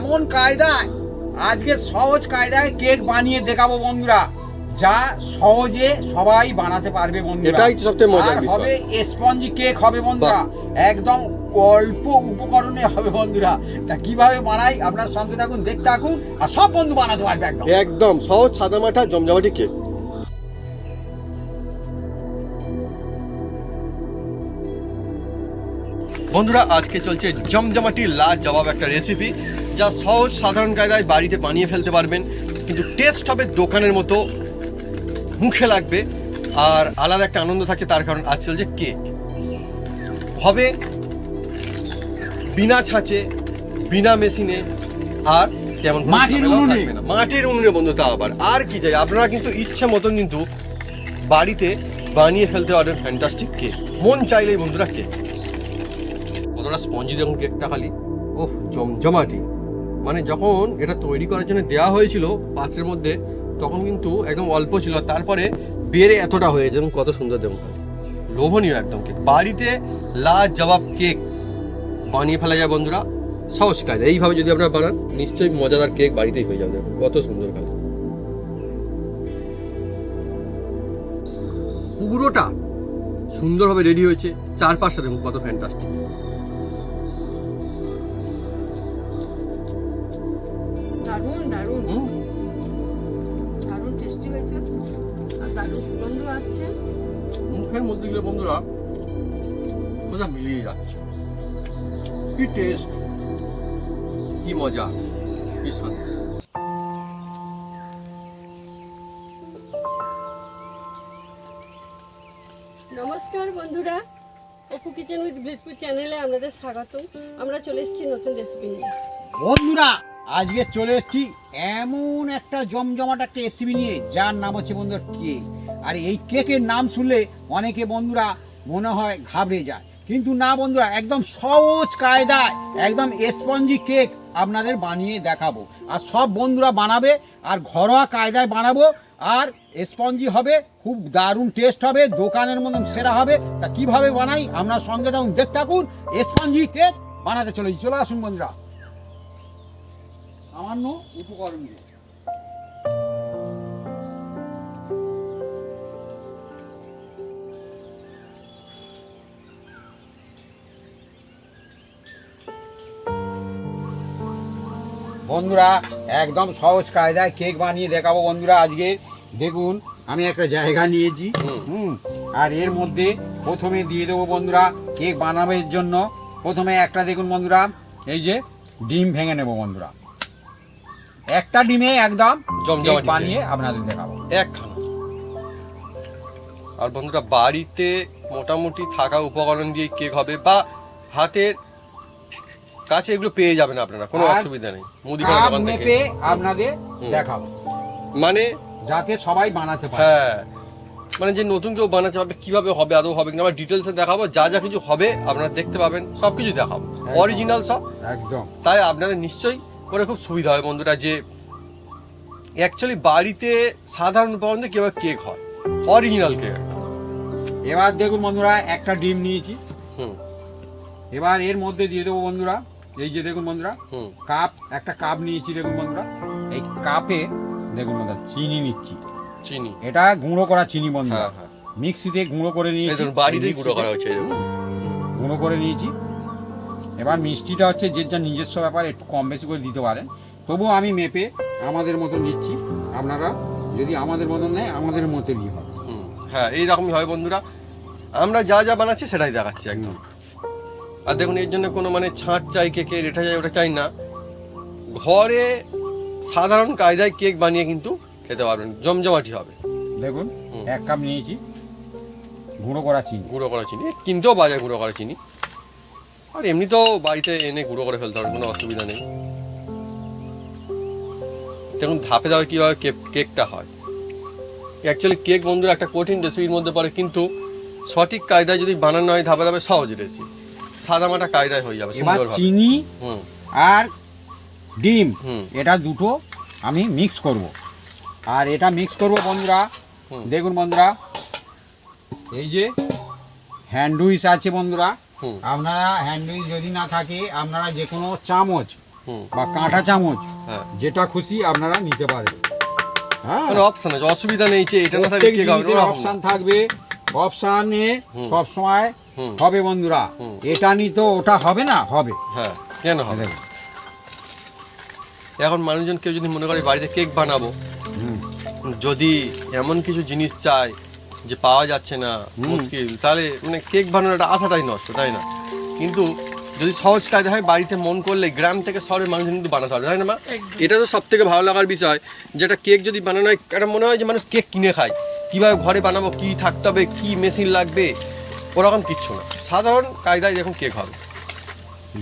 এমন কায়দায় আজকে সহজ কায়দায় কেক বানিয়ে দেখাবো বন্ধুরা, যা সহজে সবাই বানাতে পারবে বন্ধুরা। এটাই তো সবথেকে মজার বিষয়। হবে স্পঞ্জি কেক হবে বন্ধুরা, একদম অল্প উপকরণে হবে বন্ধুরা। তা কিভাবে বানাই আপনার সঙ্গে থাকুন, দেখতে থাকুন, আর সব বন্ধু বানাতে পারবে একদম একদম সহজ সাদামাটা জমজমাটি কেক। বন্ধুরা আজকে চলছে জমজমাটি লাজবাব একটা রেসিপি, যা সহজ সাধারণ কায়দায় বাড়িতে বানিয়ে ফেলতে পারবেন, কিন্তু টেস্ট হবে দোকানের মতো, মুখে লাগবে আর আলাদা একটা আনন্দ থাকে। তার কারণ আজ চলছে কেক হবে বিনা ছাঁচে, বিনা মেশিনে, আর তেমন মাটির উনুনে বন্ধু। তা আবার আর কি চাই, আপনারা কিন্তু ইচ্ছে মতন কিন্তু বাড়িতে বানিয়ে ফেলতে পারবেন ফ্যান্টাস্টিক কেক, মন চাইলেই বন্ধুরা কেক। কতটা স্পঞ্জি দেখুন কেকটা, খালি ওহ জমজমাটি। মানে যখন এটা তৈরি করার জন্য দেওয়া হয়েছিল পাত্রের মধ্যে, তখন কিন্তু একদম অল্প ছিল, তারপরে বেড়ে এতটা হয়ে যেমন কত সুন্দর দেখুন, লোভনীয় একদম কেক। বাড়িতে লাজবাব কেক বানিয়ে ফেলা যায় বন্ধুরা সহজ কায়দা। এইভাবে যদি আপনারা বানান নিশ্চয়ই মজাদার কেক বাড়িতেই হয়ে যাবে। দেখুন কত সুন্দর কালার, পুরোটা সুন্দরভাবে রেডি হয়েছে, চারপাশটা দেখুন কত ফ্যান্টাস্টিক। দারুণ দারুণ দারুণ টেস্টি হয়েছে আর দারুণ সুগন্ধ আসছে। মুখের মধ্যে গেলে বন্ধুরা মজা মিলিয়ে যাচ্ছে। কি টেস্ট, কি মজা, কি স্বাদ। নমস্কার বন্ধুরা, অপু কিচেন উইথ ব্লিসফুল চ্যানেলে আপনাদের স্বাগত। আমরা চলে এসেছি নতুন রেসিপি নিয়ে। বন্ধুরা। আজকে চলে এসেছি এমন একটা জমজমাট একটা রেসিপি নিয়ে, যার নাম হচ্ছে বন্ধুরা কেক। আর এই কেকের নাম শুনলে অনেকে বন্ধুরা মনে হয় ঘাবড়ে যায়, কিন্তু না বন্ধুরা, একদম সহজ কায়দায় একদম স্পঞ্জি কেক আপনাদের বানিয়ে দেখাবো। আর সব বন্ধুরা বানাবে, আর ঘরোয়া কায়দায় বানাবো, আর স্পঞ্জি হবে, খুব দারুণ টেস্ট হবে, দোকানের মতন সেরা হবে। তা কিভাবে বানাই আপনার সঙ্গে থাকুন, দেখতে থাকুন। স্পঞ্জি কেক বানাতে চলে আসুন বন্ধুরা। সামান্য উপকরণ দিয়ে বন্ধুরা একদম সহজ কায়দায় কেক বানিয়ে দেখাবো বন্ধুরা। আজকে দেখুন আমি একটা জায়গা নিয়েছি, আর এর মধ্যে প্রথমে দিয়ে দেবো বন্ধুরা কেক বানানোর জন্য। প্রথমে একটা দেখুন বন্ধুরা, এই যে ডিম ভেঙে নেব বন্ধুরা। একটা ডিমে একদম জমজমাট বানিয়ে আপনাদের দেখাবো একখানা। আর বন্ধুরা বাড়িতে মোটামুটি থাকা উপকরণ দিয়ে কেক হবে, বা হাতের কাছে এগুলো পেয়ে যাবেন আপনারা, কোনো অসুবিধা নেই। মুদিখানা দোকান থেকে আপনাদের দেখাবো, মানে যাতে সবাই বানাতে পারে। হ্যাঁ, মানে যে নতুন কেউ বানাতে পারবে, কিভাবে হবে, আদৌ হবে কিনা আমরা ডিটেলসে দেখাবো। যা যা কিছু হবে আপনারা দেখতে পাবেন, সব কিছু দেখাবো অরিজিনাল সব একদম। তাই আপনাদের নিশ্চয়ই করে খুব সুবিধা হয় বন্ধুরা, যে অ্যাকচুয়ালি বাড়িতে সাধারণ উপকরণে কীভাবে কেক হয়, অরিজিনাল কেক। এবার দেখুন বন্ধুরা, একটা ডিম নিয়েছি। হুম। এবার এর মধ্যে দিয়ে দেবো বন্ধুরা, এই যে দেখুন বন্ধুরা, একটা কাপ নিয়েছি। দেখুন বন্ধুরা, এই কাপে দেখুন বন্ধুরা চিনি নিচ্ছি। চিনি, এটা গুঁড়ো করা চিনি বন্ধুরা। হ্যাঁ। মিক্সিতে গুঁড়ো করে নিয়েছি, বাড়িতেই গুঁড়ো করা হচ্ছে, গুঁড়ো করে নিয়েছি। এবার মিষ্টিটা হচ্ছে যে যা নিজস্ব ব্যাপার, একটু কম বেশি করে দিতে পারেন, তবুও আমি মেপে আমাদের মতো নিচ্ছি। আপনারা যদি আমাদের মতন নেয়, আমাদের মতো নিয়ে হবে। হ্যাঁ, এইরকমই হয় বন্ধুরা, আমরা যা যা বানাচ্ছি সেটাই দেখাচ্ছি একদম। আর দেখুন এর জন্য কোনো মানে ছাঁচ চাই কেকের, এটা চাই ওটা চাই না, ঘরে সাধারণ কায়দায় কেক বানিয়ে কিন্তু খেতে পারবেন, জমজমাটি হবে। দেখুন এক কাপ নিয়েছি গুঁড়ো করা চিনি। গুঁড়ো করা চিনি কিনতেও বাজায়, গুঁড়ো করা চিনি, আর এমনিতেও বাড়িতে এনে গুঁড়ো করে ফেলতে হবে, কোনো অসুবিধা নেই। দেখুন ধাপে ধাপে কীভাবে কেকটা হয়। অ্যাকচুয়ালি কেক বন্ধুরা একটা কঠিন রেসিপির মধ্যে পড়ে, কিন্তু সঠিক কায়দায় যদি বানানো হয় ধাপে ধাপে সহজ রেসিপি, সাদামাটা কায়দায় হয়ে যাবে সুন্দরভাবে। চিনি আর ডিম এটা দুটো আমি মিক্স করব, আর এটা মিক্স করব বন্ধুরা। দেখুন বন্ধুরা, এই যে হ্যান্ড উইচ আছে বন্ধুরা, আপনারা হ্যান্ড উইচ যদি না থাকে আপনারা যে কোনো চামচ হুম। বা কাঁটা চামচ, হ্যাঁ। যেটা খুশি আপনারা নিতে পারেন। হ্যাঁ, মানে অপশন আছে, অসুবিধা নেই যে এটা না থাকলে কেক হবে না, ওরকম না। অপশন থাকবে, অপশানে হুম। সব সময় হুম। হবে বন্ধুরা। হুম। এটা নিতে ওটা হবে না, হবে। হ্যাঁ, কেন হবে? দেখুন। এখন মানুষজন কেউ যদি মনে করে বাড়িতে কেক বানাবো, হুম। যদি এমন কিছু জিনিস চায় যে পাওয়া যাচ্ছে না, মুশকিল, তাহলে মানে কেক বানানোটা আশাটাই নষ্ট, তাই না? কিন্তু যদি সহজ কাজ হয়, বাড়িতে মন করলে গ্রাম থেকে শহরের মানুষ কিন্তু বানাতে পারে, তাই না মা? একদম। এটা তো সব থেকে ভালো লাগার বিষয়, যেটা কেক যদি বানানো হয়, এটা মনে হয় যে মানুষ কেক কিনে খায়। কীভাবে ঘরে বানাবো, কী থাকতে হবে, কী মেশিন লাগবে, ওরকম কিচ্ছু না, সাধারণ কায়দায় দেখুন কেক হবে।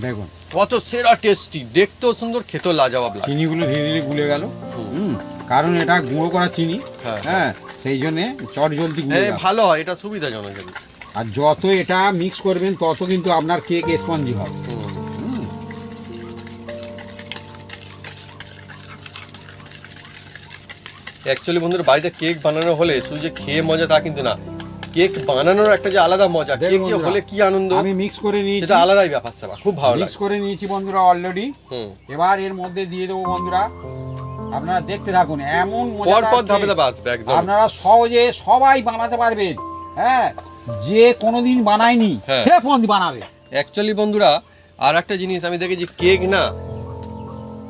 দেখুন কত সেরা টেস্টি, দেখতেও সুন্দর, খেতেও লাজবাব লাগে। চিনিগুলো ধীরে ধীরে গুলে গেল। হুম। হুম, কারণ এটা গুঁড়ো করা চিনি। হ্যাঁ। হ্যাঁ, সেই জন্যে চট জলদি গুলে হ্যাঁ, গেল। ভালো হয়, এটা সুবিধাজনক কিন্তু। আর যত এটা মিক্স করবেন তত কিন্তু আপনার কেক স্পঞ্জি হবে। হুম। হুম। অ্যাকচুয়ালি বন্ধুরা, বাড়িতে কেক বানানো হলে শুধু যে খেয়ে মজা তা কিন্তু না, কেক বানানোর একটা যে আলাদা মজা, দেখুন কেক যে বন্ধুরা, হলে কি আনন্দ, আমি মিক্স করে নিয়েছি। সেটা আলাদাই ব্যাপার স্যাপার, খুব ভালো মিক্স লাগে। করে নিয়েছি বন্ধুরা অলরেডি। হুম। এবার এর মধ্যে দিয়ে দেবো বন্ধুরা, আপনারা দেখতে থাকুন। এমন পর মজাদার পর ধাপে কেক ধাপে আসবে একদম। আপনারা সহজে সবাই বানাতে পারবেন। হ্যাঁ, যে কোনোদিন বানায়নি হ্যাঁ। সে ফোন বানাবে। অ্যাকচুয়ালি বন্ধুরা, আর একটা জিনিস আমি দেখেছি, কেক না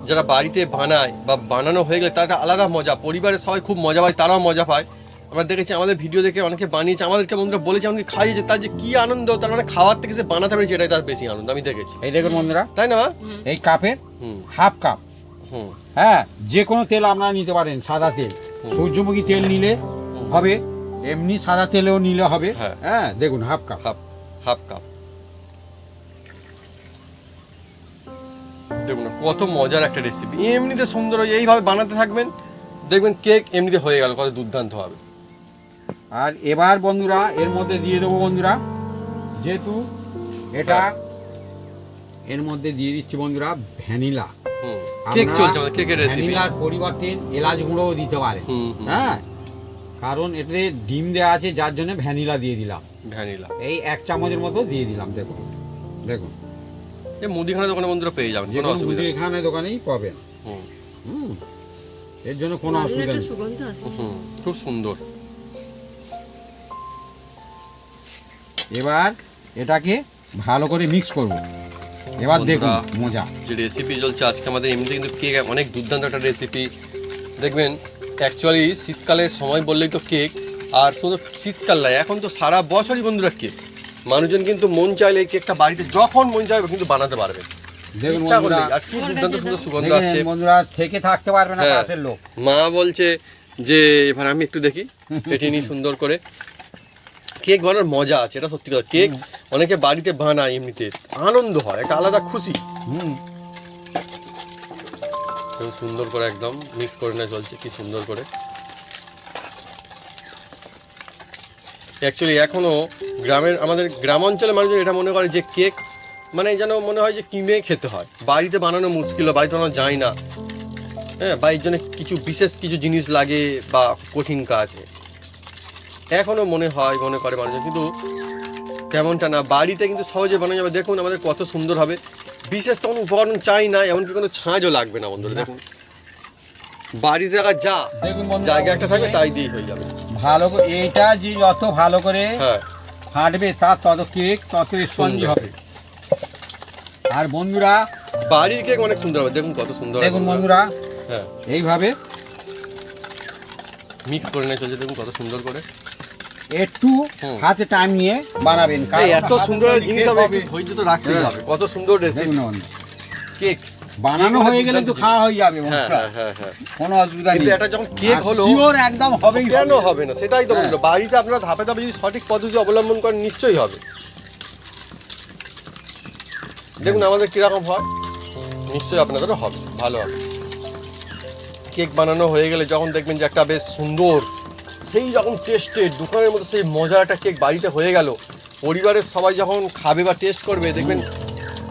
যারা বাড়িতে বানায় বা বানানো হয়ে গেলে তার একটা আলাদা মজা, পরিবারের সবাই খুব মজা পায়, তারাও মজা পায়। আমরা দেখেছি আমাদের ভিডিও দেখে অনেকে বানিয়েছে, আমাদেরকে বন্ধুরা বলেছে, এমনকি খাইয়েছে, তার যে কি আনন্দ, তার মানে খাওয়ার থেকে সে বানাতে পেরেছে, এটাই তার বেশি আনন্দ আমি দেখেছি, এই দেখুন বন্ধুরা, তাই না? এই কাপের হুম। Half cup. হুম। হ্যাঁ, যে কোনো তেল আপনারা নিতে পারেন, সাদা তেল, সূর্যমুখী তেল নিলে হবে, এমনি সাদা তেলেও নিলে হবে। হ্যাঁ। হ্যাঁ, দেখুন হাফ কাপ। Half cup. দেখুন না, কত মজার একটা রেসিপি, এমনিতে সুন্দর, এইভাবে বানাতে থাকবেন, দেখবেন কেক এমনিতে হয়ে গেল, কত দুর্দান্ত হবে। আর এবার বন্ধুরা এর মধ্যে দিয়ে দেবো বন্ধুরা, যেহেতু এটা এর মধ্যে দিয়ে দিচ্ছি বন্ধুরা ভ্যানিলা। হুম। কেক আপনারা চলছে আমাদের, কেকের রেসিপি। ভ্যানিলার পরিবর্তে এলাচ গুঁড়োও দিতে পারে। হুম, হুম। হ্যাঁ, কারণ এতে ডিম দেওয়া আছে, যার জন্য ভ্যানিলা দিয়ে দিলাম। ভ্যানিলা এই 1 চামচের মতো দিয়ে দিলাম। দেখুন দেখুন, এই মুদিখানা দোকানে বন্ধুরা পেয়ে যাবেন, যে কোনো কোনো অসুবিধা নেই। মুদিখানা দোকানেই পাবেন। হুম। হুম, এর জন্য কোনো দারুণ অসুবিধা একটা নেই। সুগন্ধ আসছে। হুম, খুব সুন্দর। এবার এটাকে ভালো করে মিক্স করব। এবার দেখুন বন্ধুরা, মজা। যে রেসিপি চলছে আজকে আমাদের, এমনিতে কিন্তু কেক অনেক দুর্দান্ত একটা রেসিপি। দেখবেন অ্যাকচুয়ালি শীতকালের সময় বললেই তো কেক, আর শুধু শীতকাল নয়, এখন তো সারা বছরই বন্ধুরা কেক। মানুষজন কিন্তু মন চাইলে এই কেকটা বাড়িতে যখন মন চাইবে কিন্তু বানাতে পারবে, দেখুন ইচ্ছা করলে। বন্ধুরা, আর কি দুর্দান্ত সুন্দর সুগন্ধ দেখেন আসছে। বন্ধুরা, থেকে থাকতে পারবে না হ্যাঁ। পাশের লোক। মা বলছে যে এবার আমি একটু দেখি, এটি নিয়ে সুন্দর করে। কেক বানানোর মজা আছে, এটা সত্যি কথা। কেক অনেকে বাড়িতে বানায়, এমনিতে আনন্দ হয়, একটা আলাদা খুশি। হুম, এবং সুন্দর করে একদম মিক্স করে নেওয়া চলছে, কি সুন্দর করে। অ্যাকচুয়ালি এখনও গ্রামের, আমাদের গ্রাম অঞ্চলের মানুষজন এটা মনে করে যে কেক মানে যেন মনে হয় যে কিনে খেতে হয়, বাড়িতে বানানো মুশকিল, বাড়িতে বানানো যায় না। হ্যাঁ, বা এর জন্য কিছু বিশেষ কিছু জিনিস লাগে বা কঠিন কাজ, এখনও মনে করে মানুষজন, কিন্তু তেমনটা না। বাড়িতে কিন্তু সহজে বানানো যাবে। দেখুন আমাদের কত সুন্দর হবে, বিশেষ তখন উপকরণ চাই না, এমনকি কোনো ছাঁচও লাগবে না বন্ধুরা। দেখুন বাড়িতে থাকা যা দেখুন বন্ধুরা, জায়গা একটা থাকবে তাই দিয়েই হয়ে যাবে। ভালো করে এইটা যে যত ভালো করে হ্যাঁ, ফাটবে তার তত কেক তত স্পঞ্জি হবে। আর বন্ধুরা বাড়ির কেক অনেক সুন্দর হবে, দেখুন কত সুন্দর। দেখুন বন্ধুরা, হ্যাঁ, এইভাবে মিক্স করে নিয়ে চলছে, দেখুন কত সুন্দর করে। একটু হুম। হাতে টাইম নিয়ে বানাবেন। কারণ এই এত হাতে সুন্দর তৈরি জিনিস কেক হবে, একটু ধৈর্য তো রাখতেই হ্যাঁ। হবে। কত সুন্দর দেখুন রেসিপি না বন্ধু, কেক। বানানো কেক হয়ে গেলে তো দুর্দান্ত খাওয়া হয়ে যাবে হ্যাঁ, বন্ধুরা, হ্যাঁ, হ্যাঁ, হ্যাঁ। কোনো অসুবিধা নেই। কিন্তু এটা যখন কেক হলো, শিওর একদম হবেই কেন হবে। হবে না? সেটাই তো হ্যাঁ। বন্ধুরা, বাড়িতে আপনারা ধাপে ধাপে যদি সঠিক পদ্ধতি অবলম্বন করেন নিশ্চয়ই হবে। দেখুন আমাদের কিরকম হয়, নিশ্চয়ই আপনাদেরও হবে, ভালো হবে। কেক বানানো হয়ে গেলে যখন দেখবেন যে একটা বেশ সুন্দর, সেই যখন টেস্টেড দোকানের মতো সেই মজার একটা কেক বাড়িতে হয়ে গেল, পরিবারের সবাই যখন খাবে বা টেস্ট করবে, দেখবেন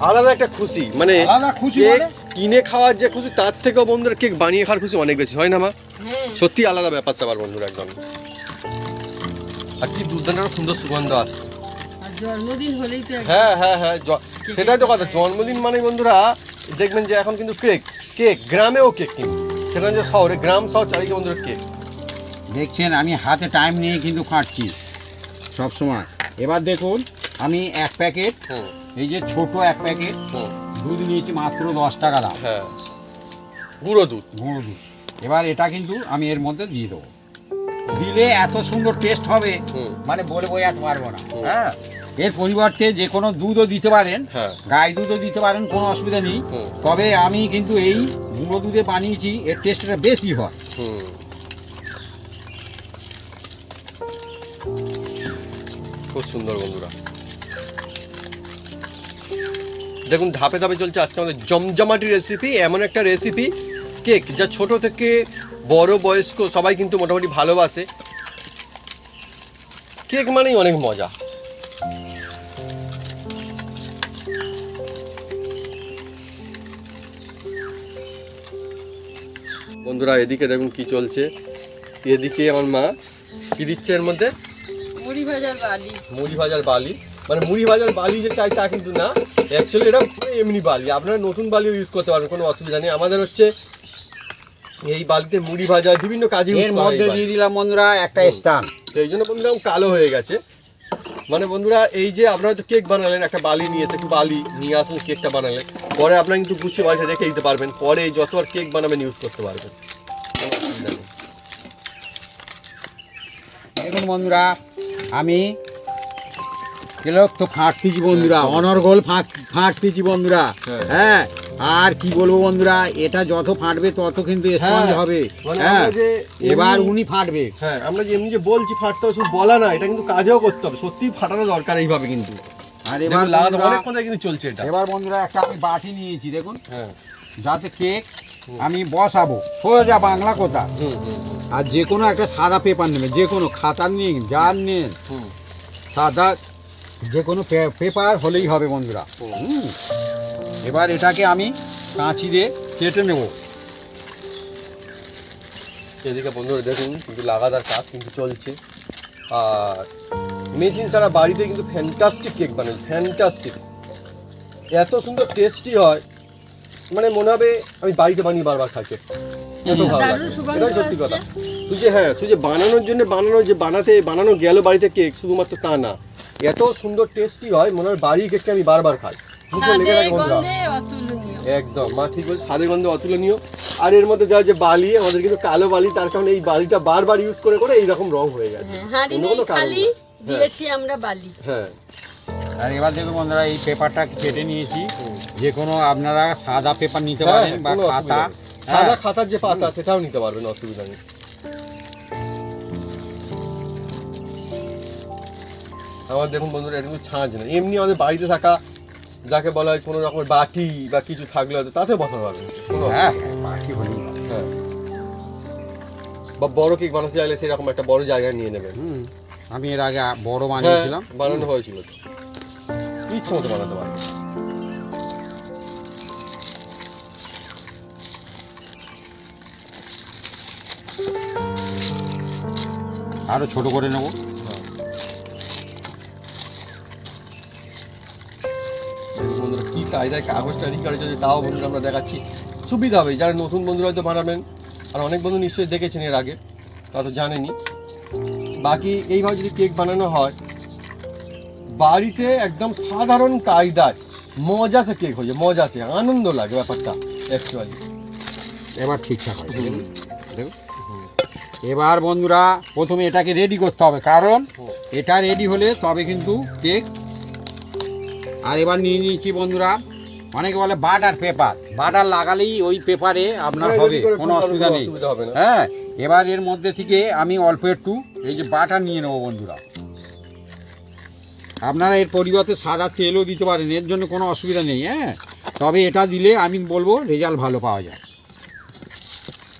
আলাদা একটা খুশি। মানে আলাদা খুশি কেক মানে? কিনে খাওয়ার যে খুশি, তার থেকেও বন্ধুরা কেক বানিয়ে খাওয়ার খুশি অনেক বেশি, হয় না মা? হ্যাঁ, সত্যি আলাদা ব্যাপার স্যাপার বন্ধুরা একদম। আর কি দুর্দান্ত একটা সুন্দর সুগন্ধ আসছে। আর জন্মদিন হলেই তো হ্যাঁ হ্যাঁ হ্যাঁ, সেটাই তো কথা। জন্মদিন মানে বন্ধুরা দেখবেন যে এখন কিন্তু কেক গ্রামেও কেক কিন্তু, সেটা যে শহরে, গ্রাম শহর চারিদিকে বন্ধুরা কেক। দেখছেন আমি হাতে টাইম নিয়ে কিন্তু খাটছি সব সময়। এবার দেখুন আমি এক প্যাকেট, এই যে ছোট এক প্যাকেট দুধ নিয়েছি মাত্র 10 টাকা দাম। হ্যাঁ, গুঁড়ো দুধ। এবার এটা কিন্তু আমি এর মধ্যে দিয়ে দেবো, দিলে এত সুন্দর টেস্ট হবে মানে বলে বোঝাতে পারবো না। হ্যাঁ, এর পরিবর্তে যে কোনো দুধও দিতে পারেন, গাই দুধও দিতে পারেন, কোনো অসুবিধা নেই। তবে আমি কিন্তু এই গুঁড়ো দুধে বানিয়েছি, এর টেস্টটা বেশি হয়। খুব সুন্দর বন্ধুরা, দেখুন ধাপে ধাপে চলছে আজকে আমাদের জমজমাটি রেসিপি। এমন একটা রেসিপি কেক যা ছোট থেকে বড় বয়স্ক সবাই কিন্তু মোটামুটি ভালোবাসে। কেক মানেই অনেক মজা। বন্ধুরা এদিকে দেখুন কি চলছে, এদিকে আমার মা কি দিচ্ছে এর মধ্যে, মুড়ি ভাজার বালি। মুড়ি ভাজার বালি, মানে মুড়ি ভাজার বালি যে চাই তা কিন্তু না, অ্যাকচুয়ালি এটা এমনি বালি। আপনারা নতুন বালিও ইউজ করতে পারবেন, কোনো অসুবিধা নেই। আমাদের হচ্ছে এই বালিতে মুড়ি ভাজা বিভিন্ন কাজে এর মধ্যে দিয়ে দিলাম বন্ধুরা একটা স্টান, সেই জন্য বন্ধুরা কালো হয়ে গেছে। মানে বন্ধুরা এই যে আপনারা তো কেক বানালেন, একটা বালি নিয়েছে, একটু বালি নিয়ে আসলেন, কেকটা বানালেন, পরে আপনারা কিন্তু গুছিয়ে বাড়িতে রেখে দিতে পারবেন, পরে যত আর কেক বানাবেন ইউজ করতে পারবেন, কোনো অসুবিধা নেই। দেখুন বন্ধুরা আমি কেলক তো ফাঁকতেছি বন্ধুরা, অনর্গল ফাঁকতেছি বন্ধুরা। হ্যাঁ, আর কি বলবো বন্ধুরা, এটা যত ফাটবে তত কিন্তু স্পঞ্জ হবে। মানে হ্যাঁ, আমরা যে এবার উনি ফাটবে। হ্যাঁ, আমরা যে এমনি যে বলছি ফাটতে হবে, শুধু বলা না, এটা কিন্তু কাজেও করতে হবে, সত্যি ফাটানো দরকার এইভাবে কিন্তু। আর এবার লাগাতে বন্ধুরা- অনেকক্ষণ ধরে কিন্তু চলছে এটা। এবার বন্ধুরা একটা আমি বাটি নিয়েছি দেখুন, হ্যাঁ, যাতে কেক আমি বসাবো, সোজা বাংলা কথা। আর যে কোনো একটা সাদা পেপার নেবেন, যে কোনো খাতা নিন, যার নিন, সাদা যে কোনো পেপার হলেই হবে বন্ধুরা। এবার এটাকে আমি কাঁচি দিয়ে কেটে নেব। এদিকে বন্ধুরা দেখুন কিন্তু লাগাতার কাজ কিন্তু চলছে। আর মেশিন ছাড়া বাড়িতে কিন্তু ফ্যান্টাস্টিক কেক বানায়, ফ্যান্টাস্টিক, এত সুন্দর টেস্টি হয়, মানে মনে হবে আমি বাড়িতে বানিয়ে বারবার খাই কেক, এত ভালো লাগে। দারুণ সুগন্ধ এটাই সত্যি কথা। আসছে। শুধু যে হ্যাঁ, শুধু যে বানানোর জন্য বানানো গেল বাড়িতে কেক, শুধুমাত্র তা না, এত সুন্দর টেস্টি হয় মনে হয় বাড়ির কেকটা আমি বারবার খাই। মুখে লেগে থাকে বন্ধুরা, গন্ধে অতুলনীয়। একদম মা ঠিক বলছে, স্বাদের গন্ধে অতুলনীয়। আর এর মধ্যে দেওয়া যে বালি, আমাদের কিন্তু কালো বালি, তার কারণে এই বালিটা বারবার ইউজ করে করে এইরকম রং হয়ে গেছে। হাঁড়ি অন্য নেই, কোনো কারণ খালি না। দিয়েছি আমরা বালি। হ্যাঁ, আর এবার দেখুন বন্ধুরা এই পেপারটা কেটে নিয়েছি, যে কোনো আপনারা সাদা পেপার নিতে হ্যাঁ, পারেন বা কোনো অসুবিধা খাতা। নেই। সাদা খাতার যে পাতা সেটাও নিতে পারবেন, অসুবিধা নেই। আমার দেখুন বন্ধুরা এটা কিন্তু ছাঁচ না, এমনি আমাদের বাড়িতে থাকা যাকে বলা হয় কোনো রকমের বাটি বা কিছু থাকলে হয়তো তাতে বসাতে পারবেন, কোনো অসুবিধা হ্যাঁ, নেই। বাকি হলেই হবে। হ্যাঁ, বা বড় কেক বানাতে চাইলে সেরকম একটা বড় জায়গায় নিয়ে নেবেন। আমি এর আগে বড় হ্যাঁ, বানিয়েছিলাম। বানানো হয়েছিল তো, ইচ্ছে মতো বানাতে পারবেন। আরো ছোট করে নেব। বন্ধুরা কি কায়দায় কাগজটা রেডি করে যদি তাও বন্ধুরা আমরা দেখাচ্ছি, সুবিধা হবে যারা নতুন বন্ধুরা হয়তো বানাবেন, আর অনেক বন্ধু নিশ্চয়ই দেখেছেন এর আগে, তা তো জানেনি। বাকি এইভাবে যদি কেক বানানো হয় বাড়িতে একদম সাধারণ কায়দায় মজা সে কেক হয়ে যায়, মজা সে আনন্দ লাগে ব্যাপারটা অ্যাকচুয়ালি। এবার ঠিকঠাক হয় দেখুন। এবার বন্ধুরা প্রথমে এটাকে রেডি করতে হবে, কারণ এটা রেডি হলে তবে কিন্তু কেক। আর এবার নিয়ে নিয়েছি বন্ধুরা, অনেকে বলে বাটার পেপার, বাটার লাগালেই ওই পেপারে আপনার হবে, কোনো অসুবিধা নেই। হবে না। হ্যাঁ, এবার এর মধ্যে থেকে আমি অল্প একটু এই যে বাটার নিয়ে নেবো বন্ধুরা। আপনারা এর পরিবর্তে সাদা তেলও দিতে পারেন, এর জন্য কোনো অসুবিধা নেই। হ্যাঁ, তবে এটা দিলে আমি বলবো রেজাল্ট ভালো পাওয়া যায়।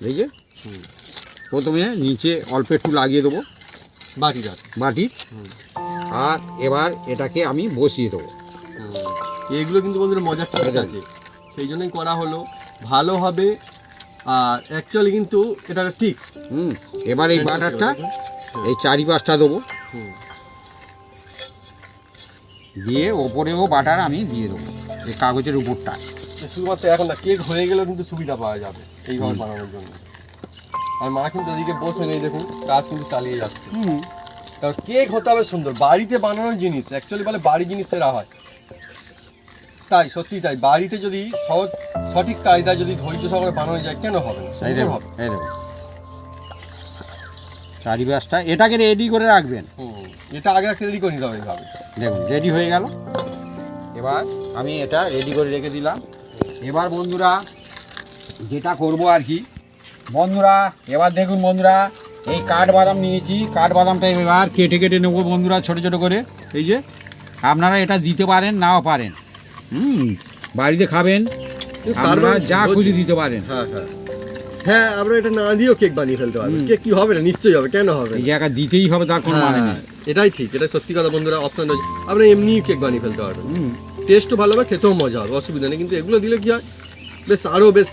দেখে প্রথমে নিচে অল্প একটু লাগিয়ে দেবো বাটির, আর এবার এটাকে আমি বসিয়ে দেবো। এগুলো কিন্তু বন্ধুরা মজার টিপস আছে, সেই জন্যই করা হলো, ভালো হবে। আর অ্যাকচুয়ালি কিন্তু এটা একটা টিপস। এবার এই বাটারটা এই চারিপাশটা দেবো, দিয়ে ওপরেও বাটার আমি দিয়ে দেবো এই কাগজের উপরটা। যে শুধুমাত্র এখন না, কেক হয়ে গেলেও কিন্তু সুবিধা পাওয়া যাবে এইভাবে বানানোর জন্য। আর মা কিন্তু এদিকে বসে নেই, দেখুন কাজ কিন্তু চালিয়ে যাচ্ছে। কারণ কেক হতে হবে সুন্দর, বাড়িতে বানানোর জিনিস অ্যাকচুয়ালি বলে বাড়ি জিনিস সেরা হয়। তাই সত্যি তাই, বাড়িতে যদি সঠিক কায়দায় যদি ধৈর্য সহকারে বানানো যায় কেন হবে না, সুন্দর হবে। চারিপাশটা এটাকে রেডি করে রাখবেন। এটা আগে একটা রেডি করে নিতে হবে এইভাবে। দেখুন রেডি হয়ে গেল। এবার আমি এটা রেডি করে রেখে দিলাম। এবার বন্ধুরা যেটা করব আর কি বন্ধুরা, এবার দেখুন বন্ধুরা, এই কাঠবাদাম নিয়েছি। কাঠবাদামটা এবার কেটে কেটে নেবো বন্ধুরা, ছোট ছোট করে। এই যে আপনারা এটা দিতে পারেন, নাও পারেন। বাড়িতে খাবেন, আপনারা যা খুশি দিতে পারেন। হ্যাঁ হ্যাঁ হ্যাঁ, আমরা এটা না দিয়েও কেক বানিয়ে ফেলতে পারবো। কেক কি হবে না? নিশ্চয়ই হবে, কেন হবে? এই জায়গা দিতেই হবে, তার কোনো মানে নেই। এটাই ঠিক, এটা সত্যি কথা বন্ধুরা। অপশন রয়েছে, আমরা এমনি কেক বানিয়ে ফেলতে পারবো। টেস্টও ভালো হবে, খেতেও মজা হবে, অসুবিধা নেই। কিন্তু এগুলো দিলে কি হয়, বেশ আরো বেশ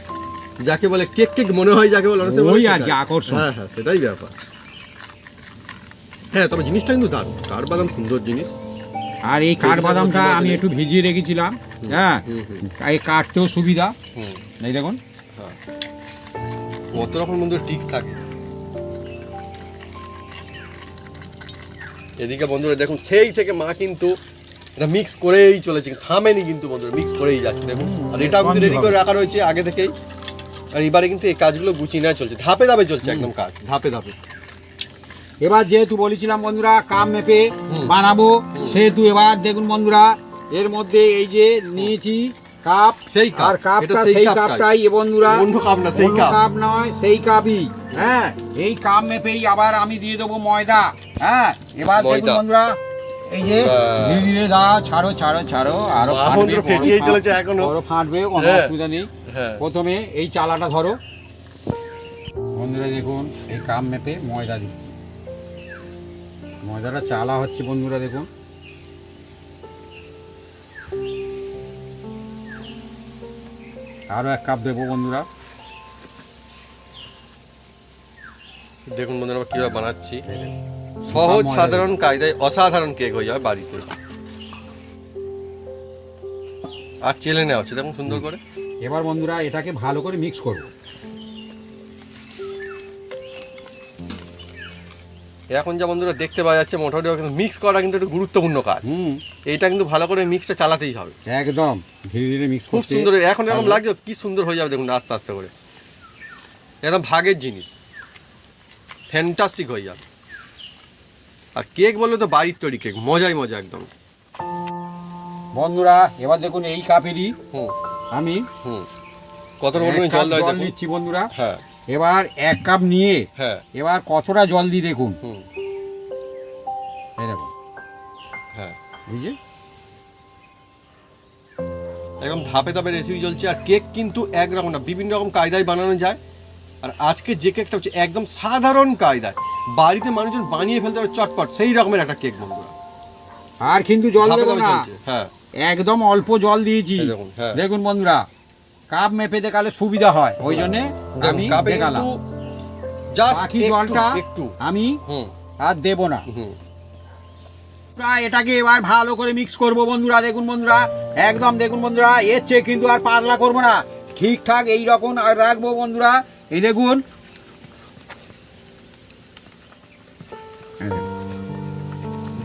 যাকে বলে কেক কেক মনে হয়, যাকে বলে ওই আর কি আকর্ষণ। হ্যাঁ হ্যাঁ, সেটাই ব্যাপার। হ্যাঁ, তবে জিনিসটা কিন্তু দারুণ, কাঠবাদাম সুন্দর জিনিস। আর এই কাঠবাদামটা আমি একটু ভিজিয়ে রেখেছিলাম। হ্যাঁ, এই কাটতেও সুবিধা। এই দেখুন কত রকম বন্ধুরা টিক্স থাকে। এদিকে বন্ধুরা দেখুন, সেই থেকে মা কিন্তু এটা মিক্স করেই চলেছে, থামেনি কিন্তু বন্ধুরা, মিক্স করেই যাচ্ছে। দেখুন, আর এটাও কিন্তু রেডি করে রাখা রয়েছে আগে থেকেই। আর এবারে কিন্তু এই কাজগুলো গুছিয়ে নেওয়া চলছে, ধাপে ধাপে চলছে, একদম কাজ ধাপে ধাপে। এবার যেহেতু বলেছিলাম বন্ধুরা কাপ মেপে বানাবো, সেহেতু এবার দেখুন বন্ধুরা, এর মধ্যে এই যে নিয়েছি কাপ, সেই কাপ, আর কাপটা সেই কাপটাই এ বন্ধুরা, অন্য কাপ না, সেই কাপ। কাপ নয়, সেই কাপই। হ্যাঁ, এই কাপ মেপেই আবার আমি দিয়ে দেবো ময়দা। হ্যাঁ, এবার দেখুন বন্ধুরা, এই যে ধীরে ধীরে ছাড়ো ছাড়ো ছাড়ো, আরো ফেটিয়েই চলেছে, এখনো বড় ফাটবে, কোনো অসুবিধা নেই। প্রথমে এই চালাটা ধরো বন্ধুরা, দেখুন এই কাপ মেপে ময়দা দিচ্ছি। ময়দাটা চালা হচ্ছে বন্ধুরা, দেখুন। আরো 1 কাপ দেবো বন্ধুরা। দেখুন বন্ধুরা কিভাবে বানাচ্ছি, সহজ সাধারণ কায়দায় অসাধারণ কেক হয়ে যাবে বাড়িতে। আর চেলে নেওয়া হচ্ছে, দেখুন সুন্দর করে। এবার বন্ধুরা এটাকে ভালো করে মিক্স করব। এখন যা বন্ধুরা দেখতে পাওয়া যাচ্ছে, মোটামুটি কিন্তু মিক্স করা কিন্তু একটু গুরুত্বপূর্ণ কাজ। এইটা কিন্তু ভালো করে মিক্সটা চালাতেই হবে, একদম ধীরে ধীরে মিক্স খুব সুন্দর। এখন এরকম লাগছে কি সুন্দর হয়ে যাবে, দেখুন আস্তে আস্তে করে, একদম ভাগের জিনিস, ফ্যান্টাস্টিক হয়ে যাবে। আর কেক বললে তো বাড়ির তৈরি কেক, মজাই মজা একদম। বন্ধুরা এবার দেখুন এই কাপেরই আমি কত রকমের জল নিচ্ছি বন্ধুরা। হ্যাঁ, এবার 1 কাপ নিয়ে হ্যাঁ, এবার কতটা জল দিই দেখুন। এই দেখুন, হ্যাঁ, বুঝলি, একদম ধাপে ধাপে রেসিপি চলছে। আর কেক কিন্তু একরকম না, বিভিন্ন রকম কায়দায় বানানো যায়। আর আজকে যে কেকটা হচ্ছে একদম সাধারণ কায়দায় বাড়িতে মানুষজন বানিয়ে ফেলতে পারে চটপট, সেই রকমের একটা কেক বন্ধুরা। আর কিন্তু জল দেবো না, হ্যাঁ, একদম অল্প জল দিয়েছি। দেখুন বন্ধুরা, কাপ মেপে দেখালে সুবিধা হয়, ওই জন্যে আমি দেখালাম। বাকি জলটা আমি আর দেবো না। এটাকে এবার ভালো করে মিক্স করব বন্ধুরা। দেখুন বন্ধুরা, একদম দেখুন বন্ধুরা, এর চেয়ে কিন্তু আর পাতলা করবো না, ঠিকঠাক এইরকম আর রাখবো বন্ধুরা। এই দেখুন,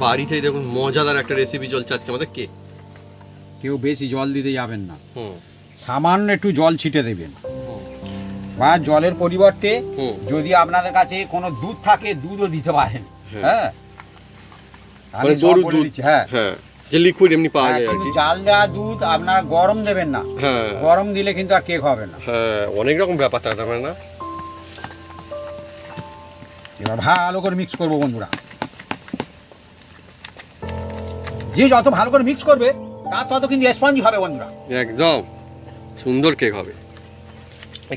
বাড়িতেই দেখুন মজাদার একটা রেসিপি চলছে আজকে আমাদের কেক। কেউ বেশি জল দিতে যাবেন না, সামান্য একটু জল ছিটে দেবেন। বা জলের পরিবর্তে যদি আপনাদের কাছে কোনো দুধ থাকে, দুধও দিতে পারেন। হ্যাঁ, মানে গরুর দুধ, হ্যাঁ, যে লিকুইড এমনি পাওয়া যায় আর কি। জাল দেওয়া দুধ আপনারা গরম দেবেন না, গরম দিলে কিন্তু আর কেক হবে না। হ্যাঁ, অনেক রকম ব্যাপার থাকে না। এবার ভালো করে মিক্স করবো বন্ধুরা। যে যত ভালো করে মিক্স করবে তার তত কিন্তু স্পঞ্জি হবে বন্ধুরা, একদম সুন্দর কেক হবে।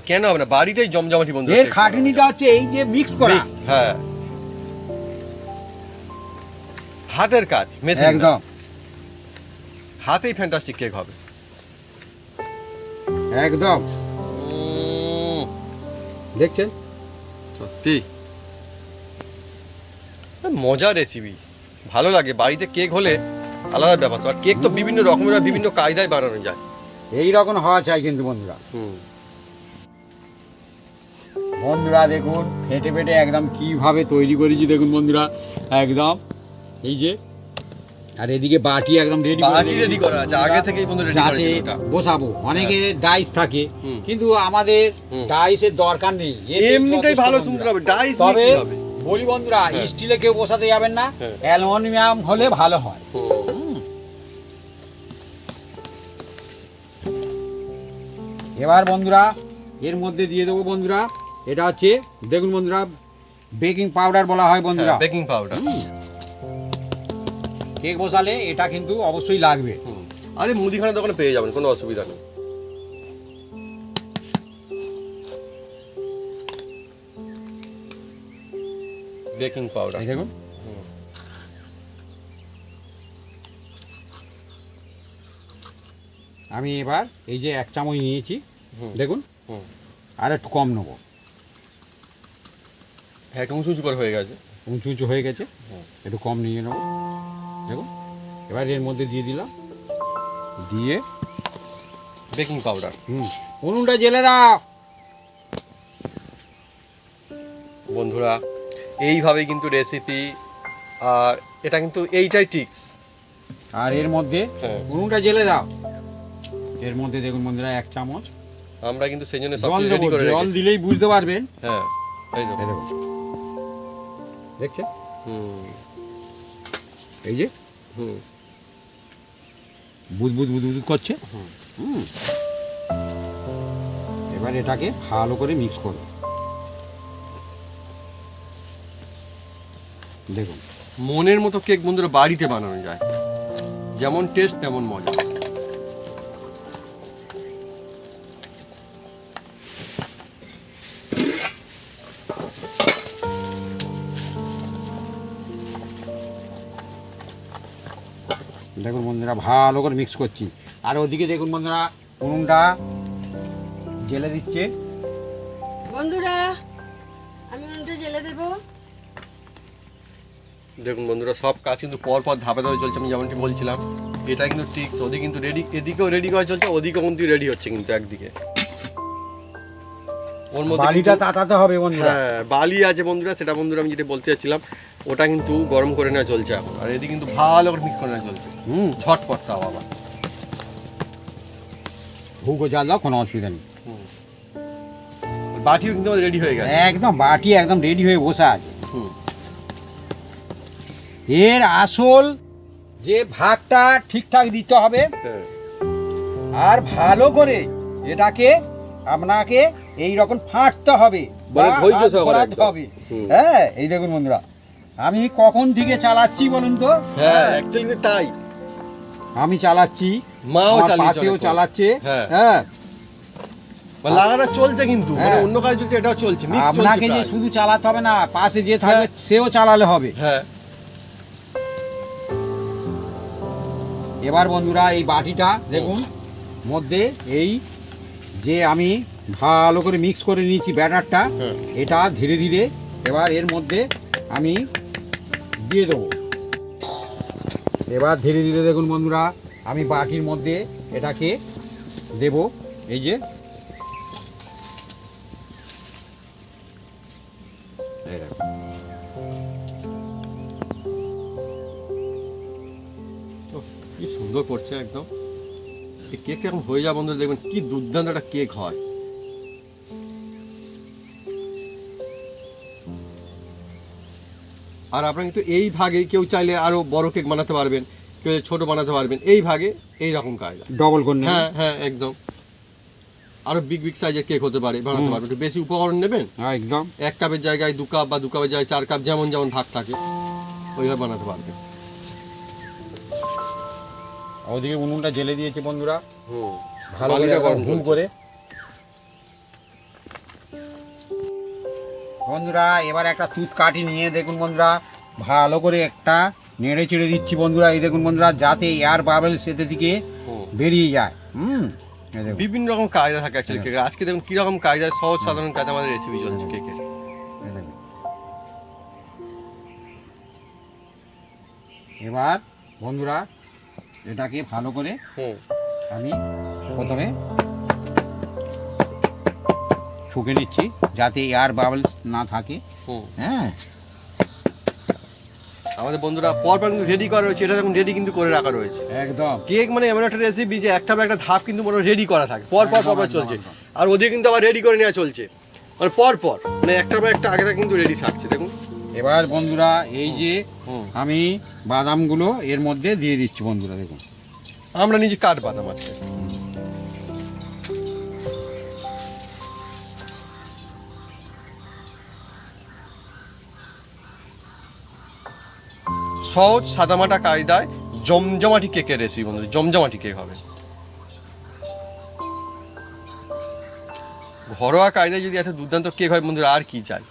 কেন হবে না, বাড়িতেই জমজমাটি বন্ধু। এর খাটুনিটা হচ্ছে এই যে মিক্স করা। হ্যাঁ, হাতের কাজ, মেশিন একদম, হাতেই ফ্যান্টাস্টিক কেক হবে একদম। দেখছেন, সত্যি মজার রেসিপি, ভালো লাগে। বাড়িতে কেক হলে আলাদা ব্যাপার। আর কেক তো বিভিন্ন রকমের বিভিন্ন কায়দায় বানানো যায়। এই রকম হওয়া চাই কিন্তু বন্ধুরা। বন্ধুরা দেখুন ফেটে ফেটে একদম কিভাবে তৈরি করেছি দেখুন বন্ধুরা, একদম এই যে। আর এদিকে বাটি একদম রেডি করা আছে আগে থেকেই বন্ধু, রেডি যাতে করেছি ওটা। বসাবো। অনেকে ডাইস থাকে, হুম। কিন্তু আমাদের ডাইসের দরকার নেই, এমনিতেই ভালো সুন্দর হবে, ডাইস তবে নিতে হবে। বলি বন্ধুরা, হ্যাঁ। স্টিলে কেউ বসাতে যাবেন না, হ্যাঁ। অ্যালুমিনিয়াম হলে ভালো হয়। এবার বন্ধুরা এর মধ্যে দিয়ে দেবো বন্ধুরা, এটা হচ্ছে দেখুন বন্ধুরা বেকিং পাউডার বলা হয় বন্ধুরা। Baking powder. কেক বসালে এটা কিন্তু অবশ্যই লাগবে। আরে মুদিখানার দোকানে পেয়ে যাবেন, কোনো অসুবিধা নেই। বেকিং পাউডার এই দেখুন, আমি এবার এই যে 1 চামচ নিয়েছি দেখুন, আর একটু কম নেবো। হ্যাঁ, একটু উঁচু করে হয়ে গেছে, উঁচু উঁচু হয়ে গেছে, একটু কম নিয়ে নেবো দেখুন। এবার এর মধ্যে দিয়ে দিলাম, দিয়ে বেকিং পাউডার। উনুনটা জ্বেলে দাও বন্ধুরা, এইভাবেই কিন্তু রেসিপি, আর এটা কিন্তু এইটাই টিক্স। আর এর মধ্যে উনুনটা জ্বেলে দাও। এর মধ্যে দেখুন বন্ধুরা 1 চামচ আমরা কিন্তু সেই জন্য সব জল রেডি দেবো, করে জল রেখেছি। দিলেই বুঝতে পারবেন। হ্যাঁ, এই এই দেখুন। দেখুন, দেখছেন এই যে বুদবুদ বুদবুদ করছে। এবার এটাকে ভালো করে মিক্স করো দেখুন। মনের মতো কেক বন্ধুরা বাড়িতে বানানো যায়, যেমন টেস্ট তেমন মজা। দেখুন বন্ধুরা ভালো করে মিক্স করছি। আর ওদিকে দেখুন বন্ধুরা উনুনটা জ্বেলে দিচ্ছে। বন্ধুরা আমি উনুনটা জ্বেলে দেবো। দেখুন বন্ধুরা, সব কাজ কিন্তু পর পর ধাপে ধাপে চলছে। আমি যেমনটি বলছিলাম, এটা কিন্তু টিক্স। ওদিকে কিন্তু রেডি, এদিকেও রেডি করা চলছে, ওদিকেও কিন্তু রেডি হচ্ছে কিন্তু একদিকে। ওর মধ্যে বালিটা তাতাতে হবে বন্ধুরা। হ্যাঁ, বালি আছে বন্ধুরা, সেটা বন্ধুরা আমি যেটা বলতে চাচ্ছিলাম, ওটা কিন্তু গরম করে নেওয়া চলছে এখন। আর এদিকে কিন্তু ভালো করে মিক্স করে নেওয়া চলছে, ঝটপট তাও আবার। ভুগো জাল দাও, কোনো অসুবিধা নেই। বাটিও কিন্তু রেডি হয়ে গেছে, একদম বাটি একদম রেডি হয়ে বসে আছে। এর আসল যে ভাগটা ঠিকঠাক দিতে হবে, আর ভালো করে এটাকে আপনাকে এই রকম ফাটতে হবে, হ্যাঁ। এই দেখুন বন্ধুরা, আমি কখন থেকে চালাচ্ছি বলুন তো? হ্যাঁ, অ্যাকচুয়ালি তাই আমি চালাচ্ছি, মাও চালাচ্ছে, হ্যাঁ। লাগাটা চলছে কিন্তু, মানে অন্য কাজ চলছে, এটাও চলছে, মিক্স চলছে। আপনাকে যে শুধু চালাতে হবে না, পাশে যে থাকবে সেও চালালে হবে। হ্যাঁ। এবার বন্ধুরা এই বাটিটা দেখুন, মধ্যে এই যে আমি ভালো করে মিক্স করে নিয়েছি ব্যাটারটা, এটা ধীরে ধীরে এবার এর মধ্যে আমি দিয়ে দেবো। এবার ধীরে ধীরে দেখুন বন্ধুরা, আমি বাটির মধ্যে এটাকে দেব। এই যে এই দেখুন, কি সুন্দর করছে একদম। এই কেকটা এখন হয়ে যাবে বন্ধুরা, দেখবেন কি দুর্দান্ত একটা কেক হয়। আর আপনারা কিন্তু এই ভাগে কেউ চাইলে আরো বড় কেক বানাতে পারবেন, কেউ ছোট বানাতে পারবেন। এই ভাগে এই রকম কাজ, ডবল করে নেবেন। হ্যাঁ হ্যাঁ, একদম। আরো বিগ বিগ সাইজের কেক হতে পারে, বানাতে পারবেন। একটু বেশি উপকরণ নেবেন, একদম 1 কাপের জায়গায় 2 কাপ বা 2 কাপের জায়গায় 4 কাপ, যেমন যেমন ভাগ থাকে ওইভাবে বানাতে পারবেন। ওদিকে উনুনটা জ্বেলে দিয়েছে বন্ধুরা, ভালো বালিটা গরম করে। বন্ধুরা এবার একটা তুত কাঠি নিয়ে দেখুন বন্ধুরা, ভালো করে একটা নেড়ে চেড়ে দিচ্ছি বন্ধুরা। এই দেখুন বন্ধুরা, যাতে এয়ার বাবলস এতে দিকে বেরিয়ে যায়। এই দেখুন। বিভিন্ন রকম কায়দা থাকে অ্যাকচুয়ালি কেকের। আজকে দেখুন কিরকম কায়দা, সহজ সাধারণ কায়দা আমাদের রেসিপি চলছে কেকের। এই দেখুন। এবার বন্ধুরা এটাকে ভালো করে আমি প্রথমে ঠুকে নিচ্ছি যাতে এয়ার বাবলস না থাকে। হ্যাঁ, আমাদের বন্ধুরা পরপর কিন্তু রেডি করা রয়েছে, এটা এখন রেডি কিন্তু করে রাখা রয়েছে। একদম কেক মানে এমন একটা রেসিপি যে একটা একটা ধাপ কিন্তু মনে রেডি করা থাকে, পরপর একদম, পরপর একদম, চলছে। একদম। আর ওদিকে কিন্তু আবার রেডি করে নেওয়া চলছে, মানে পরপর মানে একটার পর একটা আগে থেকে কিন্তু রেডি থাকছে। দেখুন এবার বন্ধুরা এই যে হুম। আমি বাদামগুলো এর মধ্যে দিয়ে দিচ্ছি বন্ধুরা, দেখুন। আমরা নিজে কাঠ বাদাম আজকে। সহজ সাদামাটা কায়দায় জমজমাটি কেকের রেসিপি বন্ধুরা, জমজমাটি কেক হবে। ঘরোয়া কায়দায় যদি এত দুর্দান্ত কেক হয় বন্ধুরা, আর কি চাই।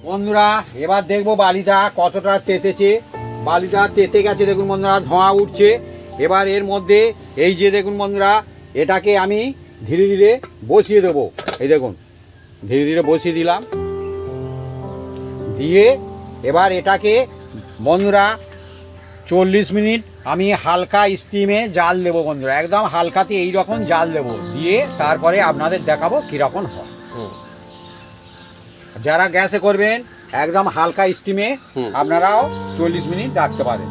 বন্ধুরা এবার দেখবো বালিটা কতটা তেতেছে। বালিটা তেতে গেছে দেখুন বন্ধুরা, ধোঁয়া উঠছে। এবার এর মধ্যে এই যে দেখুন বন্ধুরা, এটাকে আমি ধীরে ধীরে বসিয়ে দেবো। এই দেখুন ধীরে ধীরে বসিয়ে দিলাম, দিয়ে এবার এটাকে বন্ধুরা 40 মিনিট আমি হালকা স্টিমে জাল দেবো বন্ধুরা, একদম হালকাতে এই রকম জাল দেবো, দিয়ে তারপরে আপনাদের দেখাবো কীরকম হয়। যারা গ্যাসে করবেন একদম হালকা স্টিমে আপনারাও 40 মিনিট রাখতে পারেন।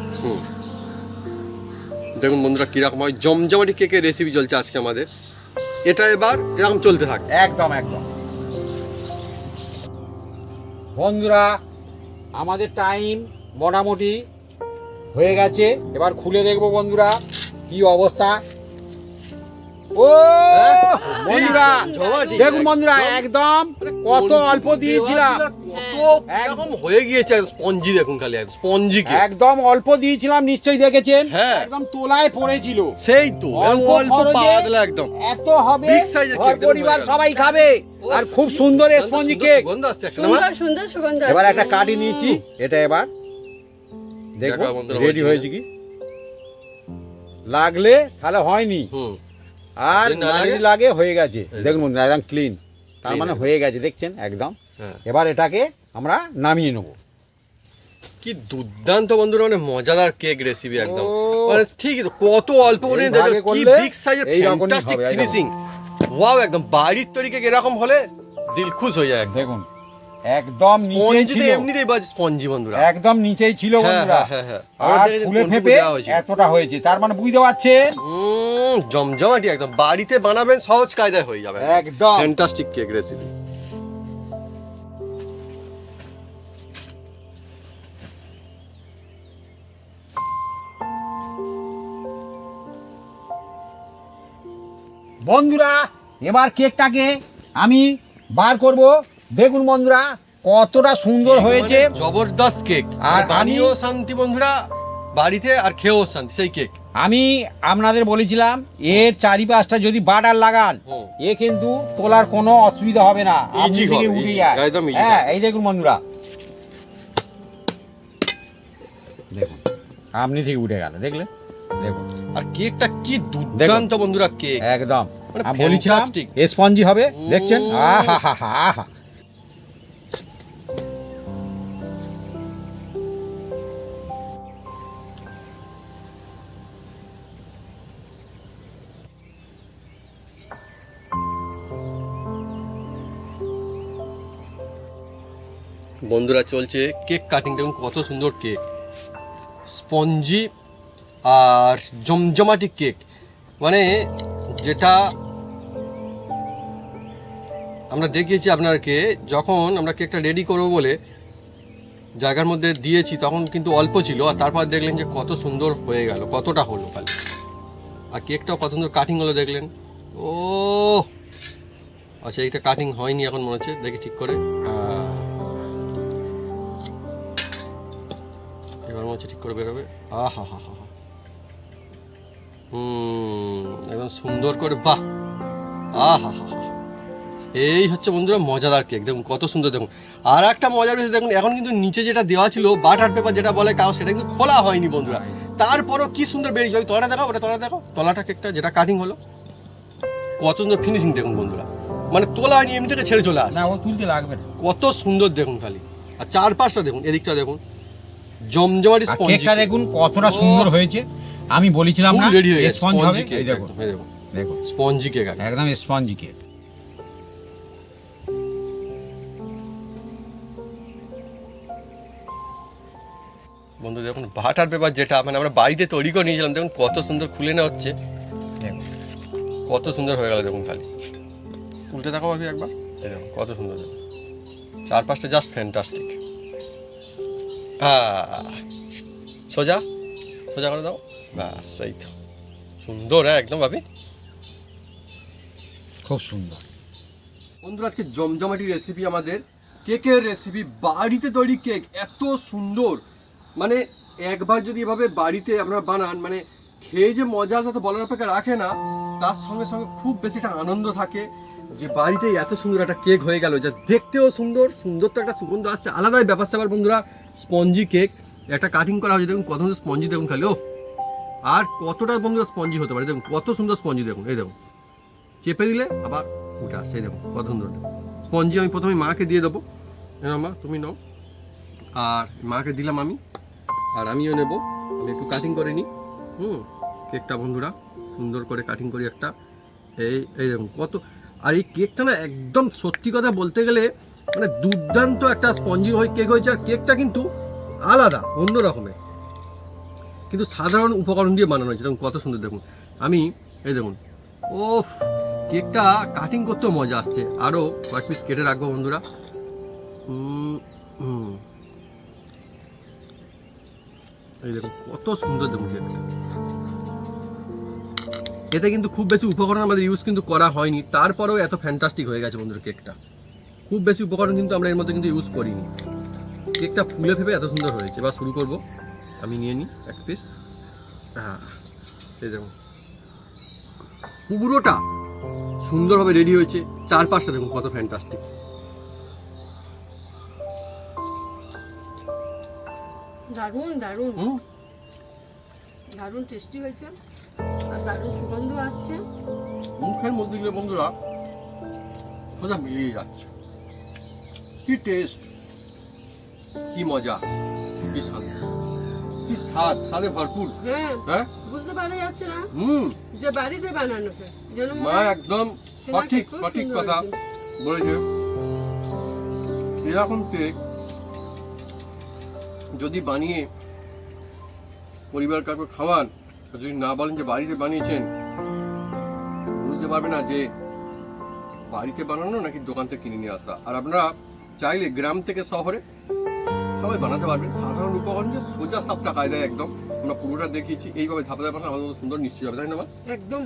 দেখুন বন্ধুরা কিরকম হয় জমজমাটি কেকের রেসিপি চলছে আজকে আমাদের। এটা এবার এরকম চলতে থাকে একদম একদম। বন্ধুরা আমাদের টাইম মোটামুটি হয়ে গেছে, এবার খুলে দেখবো বন্ধুরা কি অবস্থা। ও বন্ধুরা জমাটি দেখুন বন্ধুরা, একদম কত অল্প দিয়েছিলাম, কত এরকম হয়ে গিয়েছে স্পঞ্জি। দেখুন খালি স্পঞ্জি কেক, একদম অল্প দিয়েছিলাম, নিশ্চয়ই দেখেছেন। হ্যাঁ। একদম তোলায় পড়েছিল। সেই তো অল্প অল্প খরচে পাতলা একদম এত হবে, Big size এর ঘর cake দেখুন পরিবার হয়ে গেল। সবাই খাবে। আর খুব সুন্দর স্পঞ্জি কেক। সুগন্ধ আসছে একটা না? সুন্দর সুন্দর সুগন্ধ এবার আসছে। একটা কাটি নিয়েছি, এটা এবার দেখো দেখো বন্ধুরা রেডি হয়েছে হয়েছে কি। লাগলে তাহলে হয়নি, হুম। আর যদি না না যদি লাগে? লাগে হয়ে গেছে। দেখুন বন্ধুরা একদম ক্লিন, তার Clean মানে একদম। হয়ে গেছে, দেখছেন একদম। হ্যাঁ। এবার এটাকে আমরা নামিয়ে নেব। কি দুর্দান্ত বন্ধুরা, মানে মজাদার কেক রেসিপি একদম। ও। মানে ঠিকই তো, কত অল্প করে এই দেখো ভাগে কি করলে বিগ সাইজের এই রকমই ফ্যান্টাস্টিক হবে, একদম। ফিনিশিং। ওয়াও, একদম বাড়ির তৈরি কেক এরকম হলে দিল খুশ হয়ে যায় একদম। দেখুন একদম নিচেই স্পঞ্জিতে ছিল, এমনিতেই বাজ স্পঞ্জি বন্ধুরা। একদম নিচেই ছিল হ্যাঁ, বন্ধুরা। হ্যাঁ, হ্যাঁ, হ্যাঁ। আমরা আর দেখেছি ফুলে কোনটুকু ফেপে দেওয়া হয়েছে। এতটা হয়েছে, তার মানে বুঝতে পারছেন। জমজমাটি একদম, বাড়িতে বানাবেন সহজ কায়দায় হয়ে যাবে একদম। Fantastic cake recipe. বন্ধুরা এবার কেকটাকে আমি বার করব। দেখুন বন্ধুরা কতটা সুন্দর হয়েছে। মানে জবরদস্ত কেক, আর আর আমি- বানিয়েও শান্তি বন্ধুরা, বাড়িতে আর খেয়েও শান্তি সেই কেক। আমি আপনাদের বলেছিলাম এর চারিপাশটা যদি বাটার লাগান, হুম। এ কিন্তু তোলার কোনো অসুবিধা হবে না, আপনি Easy থেকে হবে, উঠে easy, যায়। একদম easy হ্যাঁ হবে। এই দেখুন বন্ধুরা, দেখুন আপনি থেকে উঠে গেল, দেখলেন? দেখুন আর কেকটা কি দুর্দান্ত বন্ধুরা কেক। একদম মানে আমি বলেছিলাম fantastic। স্পঞ্জি হবে, দেখছেন? আহা হা হা আহা। বন্ধুরা চলছে কেক কাটিং, দেখুন কত সুন্দর কেক, স্পঞ্জি আর জমজমাটি কেক। মানে যেটা আমরা দেখিয়েছি আপনাকে, যখন আমরা কেকটা রেডি করবো বলে জায়গার মধ্যে দিয়েছি তখন কিন্তু অল্প ছিল, আর তারপর দেখলেন যে কত সুন্দর হয়ে গেল, কতটা হলো খালি। আর কেকটাও কত সুন্দর কাটিং হলো দেখলেন। ও আচ্ছা, এইটা কাটিং হয়নি এখন মনে হচ্ছে, দেখি ঠিক করে। এবার মনে হচ্ছে ঠিক করে বেরোবে। আহা হা হা হা, একদম সুন্দর করে, বাহ, আহা হা হা। এই হচ্ছে বন্ধুরা মজাদার কেক, দেখুন কত সুন্দর। দেখুন আর একটা মজার বিষয় দেখুন, এখন কিন্তু নিচে যেটা দেওয়া ছিল বাটার পেপার যেটা বলে কাগজ, সেটা কিন্তু খোলা হয়নি বন্ধুরা, তারপরও কি সুন্দর বেরিয়েছে। ওই তলাটা দেখো, ওটা তলাটা দেখো, তলাটা কেকটা যেটা কাটিং হলো কত সুন্দর ফিনিশিং দেখুন বন্ধুরা, মানে তোলা হয়নি, এমনি থেকে ছেড়ে চলে আসছে। না ও তুলতে লাগবে না। কত সুন্দর দেখুন খালি। আর চারপাশটা দেখুন, এদিকটা দেখুন, জমজমাটি আর স্পঞ্জি কেকটা দেখুন কতটা সুন্দর হয়েছে। আমি বলেছিলাম না রেডি হয়ে গেছে স্পঞ্জ হবে, কেক, এই দেখুন এই দেখুন দেখুন স্পঞ্জি কেক। একদম স্পঞ্জি কেক। বন্ধু দেখুন বাটার পেপার যেটা মানে আমরা বাড়িতে তৈরি করে নিয়েছিলাম, দেখুন কত সুন্দর খুলে নেওয়া হচ্ছে, দেখুন কত সুন্দর হয়ে গেল দেখুন। খালি উল্টে দেখো ভাবি একবার, এই দেখুন কত সুন্দর দেখুন, চারপাশটা জাস্ট ফ্যান্টাস্টিক। সোজা সোজা করে দাও, ব্যাস এই তো সুন্দর, হ্যাঁ একদম ভাবি খুব সুন্দর। বন্ধুরা আজকে জমজমাটি রেসিপি, আমাদের কেকের রেসিপি, বাড়িতে তৈরি কেক এত সুন্দর, মানে একবার যদি এভাবে বাড়িতে আপনারা বানান, মানে খেয়ে যে মজা আসে তো বলার অপেক্ষা রাখে না, তার সঙ্গে সঙ্গে খুব বেশি একটা আনন্দ থাকে যে বাড়িতে এত সুন্দর একটা কেক হয়ে গেল, যা দেখতেও সুন্দর, সুন্দর তো একটা সুগন্ধ আসছে, আলাদাই ব্যাপার স্যাপার। বন্ধুরা স্পঞ্জি কেক একটা কাটিং করা হয়েছে, দেখুন কত সুন্দর স্পঞ্জি, দেখুন খালি ও, আর কতটা বন্ধুরা স্পঞ্জি হতে পারে, দেখুন কত সুন্দর স্পঞ্জি, দেখুন এই দেখুন চেপে দিলে আবার উঠে আসছে, দেখুন কত সুন্দর স্পঞ্জি। আমি প্রথমে মাকে দিয়ে দেবো, মা তুমি নাও, আর মাকে দিলাম আমি, আর আমিও নেব, আমি একটু কাটিং করে নিই। কেকটা বন্ধুরা সুন্দর করে কাটিং করি একটা, এই দেখুন কত, আর এই কেকটা না একদম সত্যি কথা বলতে গেলে মানে দুর্দান্ত একটা স্পঞ্জি কেক হয়েছে, আর কেকটা কিন্তু আলাদা অন্য রকমের, কিন্তু সাধারণ উপকরণ দিয়ে বানানো হয়েছে, দেখুন কত সুন্দর দেখুন। আমি এই দেখুন ওফ, কেকটা কাটিং করতেও মজা আসছে, আরও কয়েক পিস কেটে রাখবো বন্ধুরা। এই দেখুন কত সুন্দর দেখুন কেকটা, এতে কিন্তু খুব বেশি উপকরণ আমাদের ইউজ কিন্তু করা হয়নি, তারপরেও এত ফ্যান্টাস্টিক হয়ে গেছে বন্ধুরা কেকটা। খুব বেশি উপকরণ কিন্তু আমরা এর মধ্যে কিন্তু ইউজ করিনি, কেকটা ফুলে ফেপে এত সুন্দর হয়েছে। এবার শুরু করব, আমি নিয়ে নিই এক পিস। এই দেখুন পুরোটা সুন্দরভাবে রেডি হয়েছে, চারপাশটা দেখুন কত ফ্যান্টাস্টিক। দারুণ দারুণ দারুণ টেস্টি হয়েছে, আর দারুণ সুগন্ধ আসছে। মুখের মধ্যে দিলে বন্ধুরা সোজা মিলিয়ে যাচ্ছে, কি টেস্ট, কি মজা, কি স্বাদ, কি স্বাদ, স্বাদে ভরপুর। হ্যাঁ বুঝতে পারা যাচ্ছে না যে বাড়িতে বানানো যেন মা একদম সঠিক সঠিক কথা বলেছে। এরকম কেক যদি বানিয়ে পরিবার কাউকে খাওয়ান, যদি না বলেন যে বাড়িতে বানিয়েছেন, বুঝতে পারবে না যে বাড়িতে বানানো নাকি দোকান থেকে কিনে নিয়ে আসা। আর আপনারা চাইলে গ্রাম থেকে শহরে সবাই বানাতে পারবেন, সাধারণ উপকরণ যে সোজা সাপটা কায়দায় একদম আমরা পুরোটা দেখিয়েছি, এইভাবে ধাপে ধাপে বানানো আমাদের সুন্দর নিশ্চয়ই হবে, তাই না? একদম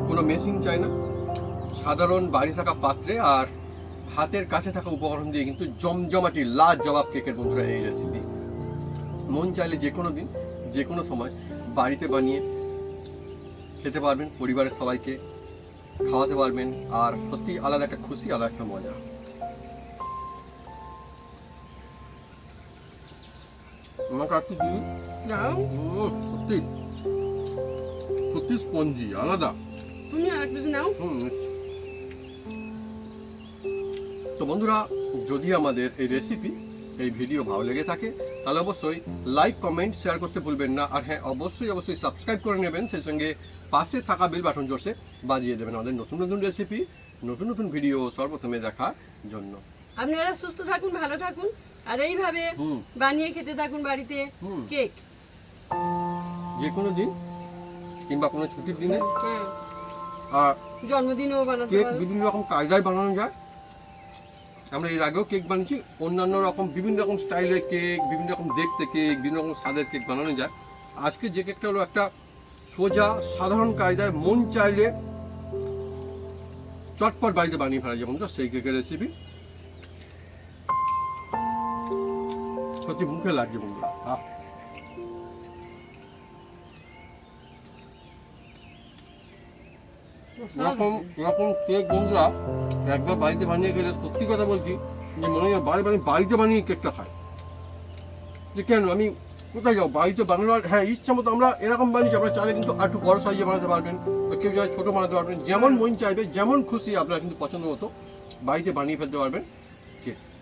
কোনো মেশিন চাই না, সাধারণ বাড়ি থাকা পাত্রে আর হাতের কাছে থাকা উপকরণ দিয়ে কিন্তু জমজমাটি লাজবাব কেকের বন্ধুরা এই রেসিপি। মন চাইলে যে কোনো দিন যে কোনো সময় বাড়িতে বানিয়ে খেতে পারবেন, পরিবারের সবাইকে খাওয়াতে পারবেন, আর সত্যি আলাদা একটা খুশি, আলাদা একটা মজা। আমাকে একটু দিন, সত্যি সত্যি স্পঞ্জি আলাদা। তুমি আর কিছু নাও। তো বন্ধুরা যদি আমাদের এই রেসিপি, এই ভিডিও ভালো লেগে থাকে তাহলে অবশ্যই লাইক কমেন্ট শেয়ার করতে ভুলবেন না, আর হ্যাঁ অবশ্যই অবশ্যই সাবস্ক্রাইব করে নেবেন, সেই সঙ্গে পাশে থাকা বেল বাটন জোরসে বাজিয়ে দেবেন আমাদের নতুন নতুন রেসিপি, নতুন নতুন ভিডিও সর্বপ্রথমে দেখার জন্য। আপনারা সুস্থ থাকুন, ভালো থাকুন, আর এইভাবে বানিয়ে খেতে থাকুন বাড়িতে কেক, যে কোনো দিন কিংবা কোনো ছুটির দিনে, আর জন্মদিনেও বানাতে কেক পারেন। বিভিন্ন রকম কায়দায় বানানো যায়। আমরা এর আগেও কেক বানিয়েছি, অন্যান্য রকম বিভিন্ন রকম স্টাইলের কেক, বিভিন্ন রকম দেখতে কেক, বিভিন্ন রকম স্বাদের কেক বানানো যায়। আজকে যে কেকটা হলো একটা সোজা সাধারণ কায়দায় মন চাইলে চটপট বাড়িতে বানিয়ে ফেলা যায় বন্ধুরা সেই কেকের রেসিপি। সত্যি মুখে লাগছে বন্ধুরা। এরকম কেক বন্ধুরা একবার বাড়িতে বানিয়ে গেলে সত্যি কথা বলছি যে মনে হয় বাড়িতে বানিয়ে কেকটা খাই, যে কেন আমি কোথায় যাও বাড়িতে বানানোর। হ্যাঁ ইচ্ছা মতো আমরা এরকম বানিয়েছি, আপনারা চাইলে কিন্তু আর একটু বড় সাইজে বানাতে পারবেন, কেউ যারা ছোটো বানাতে পারবেন, যেমন মন চাইবে যেমন খুশি আপনারা কিন্তু পছন্দ মতো বাড়িতে বানিয়ে ফেলতে পারবেন। দিচ্ছে